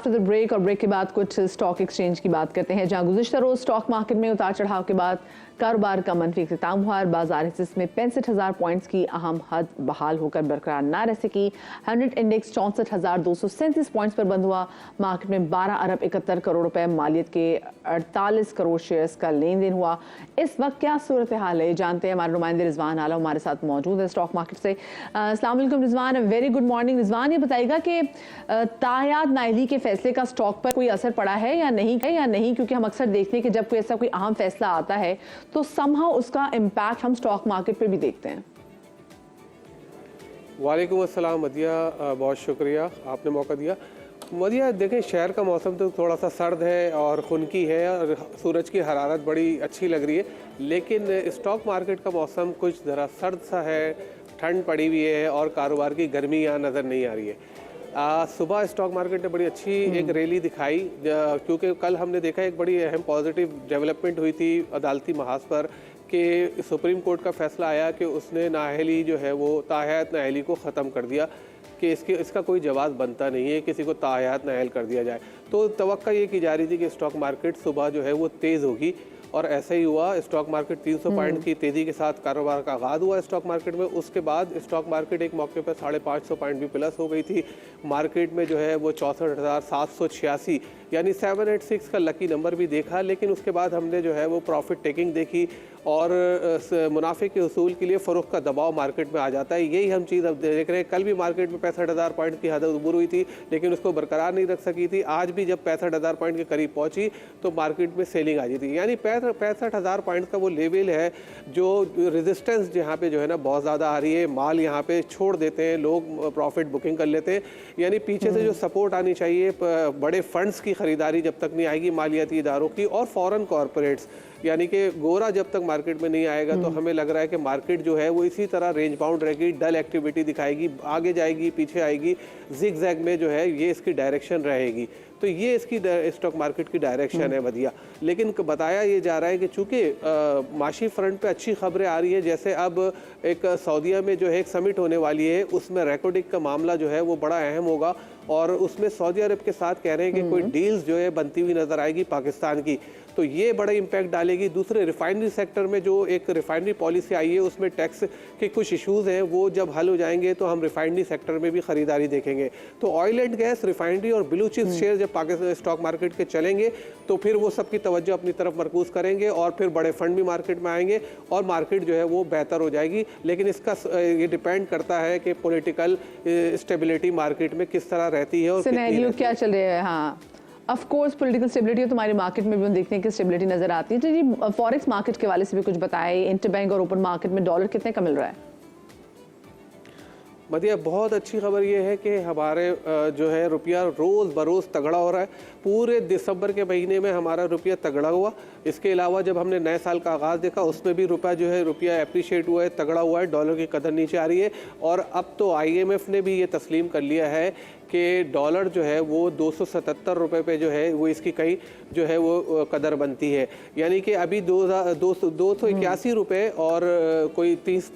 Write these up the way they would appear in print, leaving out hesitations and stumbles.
After the break और break के बाद कुछ स्टॉक एक्सचेंज की बात करते हैं, जहां गुज़िश्ता रोज स्टॉक मार्केट में उतार चढ़ाव के बाद कारोबार का मनफी इख्तिताम हुआ और बाजार हिस्से में 65,000 पॉइंट्स की अहम हद बहाल होकर बरकरार न रह सकी। 100 इंडेक्स 64,237 पॉइंट्स पर बंद हुआ। मार्केट में 12 अरब 71 करोड़ रुपए मालियत के 48 करोड़ शेयर्स का लेन देन हुआ। इस वक्त क्या सूरत हाल है जानते हैं, हमारे नुमाइंदे रिजवान आला हमारे साथ मौजूद है स्टॉक मार्केट से। अस्सलाम वालेकुम Rizwan, very good morning. Rizwan, ये बताएगा कि तायात नाअहली के फैसले का स्टॉक पर कोई असर पड़ा है या नहीं, क्योंकि हम अक्सर देखते हैं कि जब कोई ऐसा कोई अहम फैसला आता है तो समहाउ उसका इम्पैक्ट हम स्टॉक मार्केट पे भी देखते हैं। वालेकुम अस्सलाम मदिया, बहुत शुक्रिया आपने मौका दिया। मदिया देखें, शहर का मौसम तो थोड़ा सा सर्द है और खुनकी है और सूरज की हरारत बड़ी अच्छी लग रही है, लेकिन स्टॉक मार्केट का मौसम कुछ ज़रा सर्द सा है, ठंड पड़ी हुई है और कारोबार की गर्मी यहाँ नज़र नहीं आ रही है। सुबह स्टॉक मार्केट ने बड़ी अच्छी एक रैली दिखाई, क्योंकि कल हमने देखा एक बड़ी अहम पॉजिटिव डेवलपमेंट हुई थी अदालती महाज पर कि सुप्रीम कोर्ट का फैसला आया कि उसने नाअहली जो है वो ताहयात नाअहली को ख़त्म कर दिया कि इसका कोई जवाब बनता नहीं है किसी को ताहयात नाअहल कर दिया जाए। तो तवक्का ये की जा रही थी कि स्टॉक मार्केट सुबह जो है वो तेज़ होगी और ऐसा ही हुआ। स्टॉक मार्केट 300 पॉइंट की तेज़ी के साथ कारोबार का आगाज़ हुआ स्टॉक मार्केट में। उसके बाद स्टॉक मार्केट एक मौके पर 550 पॉइंट भी प्लस हो गई थी। मार्केट में जो है वो 64,786 यानी 786 का लकी नंबर भी देखा, लेकिन उसके बाद हमने जो है वो प्रॉफिट टेकिंग देखी और मुनाफे के उसूल के लिए फ़रोख्त का दबाव मार्केट में आ जाता है। यही हम चीज़ अब देख रहे हैं। कल भी मार्केट में 65,000 पॉइंट की हद अबूर हुई थी, लेकिन उसको बरकरार नहीं रख सकी थी। आज भी जब 65,000 पॉइंट के करीब पहुंची तो मार्केट में सेलिंग आ जाती, यानी 65,000 पॉइंट का वो लेवल है जो रेजिस्टेंस जहाँ पे जो है ना बहुत ज़्यादा आ रही है। माल यहाँ पे छोड़ देते हैं लोग, प्रॉफिट बुकिंग कर लेते हैं, यानी पीछे से जो सपोर्ट आनी चाहिए बड़े फंड्स की खरीदारी जब तक नहीं आएगी मालियाती इदारों की और फॉरेन कॉरपोरेट्स, यानी कि गोरा जब तक मार्केट में नहीं आएगा तो हमें लग रहा है कि मार्केट जो है वो इसी तरह रेंज बाउंड रहेगी, डल एक्टिविटी दिखाएगी, आगे जाएगी पीछे आएगी, जिग जैग में जो है ये इसकी डायरेक्शन रहेगी। तो ये इसकी स्टॉक मार्केट की डायरेक्शन है बढ़िया। लेकिन बताया ये जा रहा है कि चूँकि माशी फ्रंट पे अच्छी खबरें आ रही है, जैसे अब एक सऊदीया में जो है एक समिट होने वाली है, उसमें रेकॉर्डिंग का मामला जो है वो बड़ा अहम होगा और उसमें सऊदी अरब के साथ कह रहे हैं कि कोई डील्स जो है बनती हुई नज़र आएगी पाकिस्तान की, तो ये बड़ा इम्पैक्ट डालेगी। दूसरे रिफाइनरी सेक्टर में जो एक रिफाइनरी पॉलिसी आई है उसमें टैक्स के कुछ इश्यूज़ हैं, वो जब हल हो जाएंगे तो हम रिफाइनरी सेक्टर में भी ख़रीदारी देखेंगे। तो ऑयल एंड गैस, रिफाइनरी और ब्लू चिप्स शेयर जब पाकिस्तान स्टॉक मार्केट के चलेंगे तो फिर वो सबकी तवज्जो अपनी तरफ मरकूज़ करेंगे और फिर बड़े फंड भी मार्केट में आएंगे और मार्केट जो है वो बेहतर हो जाएगी। लेकिन इसका ये डिपेंड करता है कि पॉलिटिकल स्टेबिलिटी मार्केट में किस तरह रहती है और सिनेरियो क्या चल रहा है। हाँ, ऑफ कोर्स पॉलिटिकल स्टेबिलिटी तो तुम्हारी मार्केट में भी हम देखते हैं कि स्टेबिलिटी नजर आती है। तो जी फॉरेक्स मार्केट के वाले से भी कुछ बताएं, इंटरबैंक और ओपन मार्केट में डॉलर कितने का मिल रहा है? मदिया, बहुत अच्छी खबर ये है कि हमारे जो है रुपया रोज़ बरोज़ तगड़ा हो रहा है। पूरे दिसंबर के महीने में हमारा रुपया तगड़ा हुआ। इसके अलावा जब हमने नए साल का आगाज़ देखा उसमें भी रुपया अप्रिशिएट हुआ है, तगड़ा हुआ है, डॉलर की कदर नीचे आ रही है। और अब तो IMF ने भी ये तस्लीम कर लिया है कि डॉलर जो है वो 277 रुपये पे जो है वो इसकी कहीं जो है वो कदर बनती है, यानी कि अभी 281 रुपये और कोई 35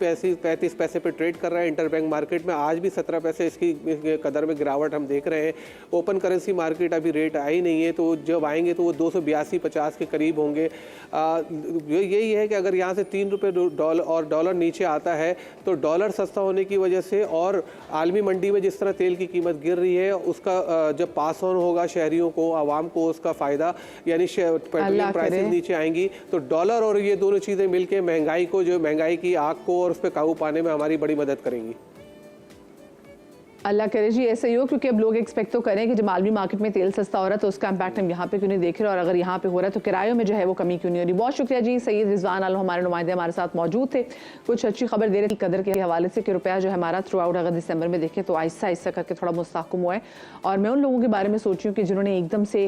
पैसे पे ट्रेड कर रहा है इंटरबैंक मार्केट में। आज भी 17 पैसे इसकी कदर में गिरावट हम देख रहे हैं। ओपन करेंसी मार्केट अभी रेट आई नहीं है, तो जब आएंगे तो वो 282-50 के करीब होंगे। यही है कि अगर यहाँ से 3 रुपये डॉलर नीचे आता है तो डॉलर सस्ता होने की वजह से और आलमी मंडी में जिस तरह तेल की कीमत गिर रही है उसका जब पास ऑन होगा शहरियों को, आवाम को उसका फ़ायदा, यानी पेट्रोलियम प्राइसेस नीचे आएंगी तो डॉलर और ये दोनों चीज़ें मिलकर महंगाई की आग को और उस पर काबू पाने में हमारी बड़ी मदद करेंगी। अल्लाह करे जी ऐसा ही हो, क्योंकि अब लोग एक्सपेक्ट तो करें कि जब आलमी मार्केट में तेल सस्ता हो रहा है तो उसका इम्पैक्ट हम यहाँ पे क्यों नहीं देख रहे, और अगर यहाँ पे हो रहा है तो किरायों में जो है वो कमी क्यों नहीं हो रही। बहुत शुक्रिया जी। सैयद रिजवान आलम हमारे नुमाइंदे हमारे साथ मौजूद थे, कुछ अच्छी खबर दे रहे थे कदर के हवाले से कि रुपया जो है हमारा थ्रू आउट अगर दिसंबर में देखें तो आहिस्ता आहिस्ता करके थोड़ा मुस्तहकम हुआ है। और मैं उन लोगों के बारे में सोच रही हूँ कि जिन्होंने एकदम से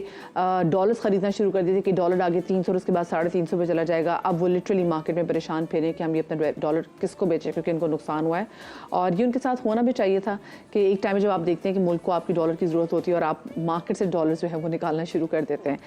डॉलर्स खरीदना शुरू कर दिए थे कि डॉलर आगे 300 और उसके बाद 350 पे चला जाएगा, अब वो लिटरली मार्केट में परेशान फिरे कि हम ये अपना डॉलर किसको बेचें, क्योंकि इनको नुकसान हुआ है। और ये उनके साथ होना भी चाहिए था कि एक टाइम जब आप देखते हैं कि मुल्क को आपकी डॉलर की ज़रूरत होती है और आप मार्केट से डॉलर जो है वो निकालना शुरू कर देते हैं।